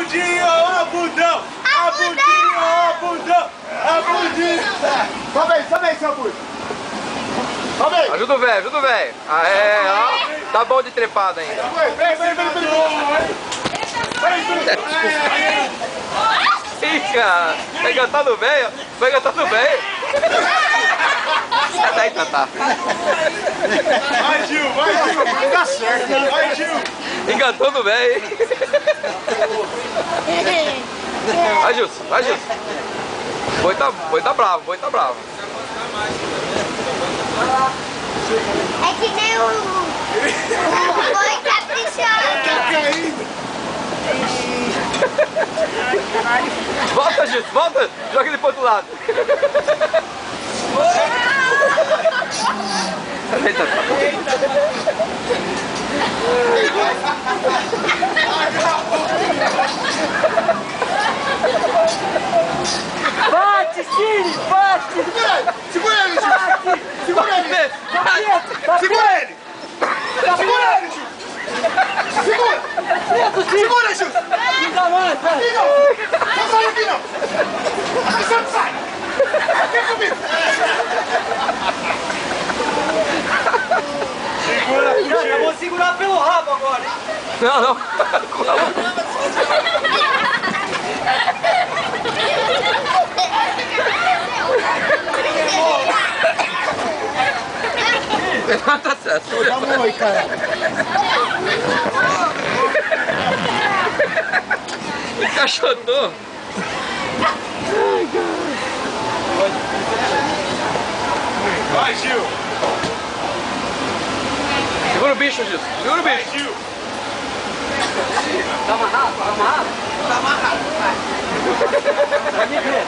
Abundinho, abundão! Abundinho, abundão! Abundinho! Sobe aí, seu Abud! Sobe aí! Ajuda o velho! Aê, ó! Tá bom de trepada ainda! Ih, cara! Vai engatar no velho? Vai engatar no velho? Sai daí, Tatá! Vai, Gil! Vai, Dá certo! Vai, Gil! Engatou no velho, hein? Vai, Gilson! Boi tá bravo, É que nem o boi caprichado. Tá caindo! Volta, Gilson, volta! Joga ele pro outro lado! Eita, Bate, Siri, bate! Segura ele, Gil! Segura ele! Segura ele! Segura ele, Gil! Segura, Gil! Fica mais, vai! Aqui não! Não sai daqui, não! Aqui você não sai! Aqui é comigo! Eu vou segurar pelo rabo agora, hein? não! Tá certo. Dá a mão aí, cara! Encaixotou! Vai, Gil! Segura o bicho, Gilson! Segura o Vai, bicho! Gil! Tá amarrado? Tá amarrado? Tá amarrado, vai. Pode ver.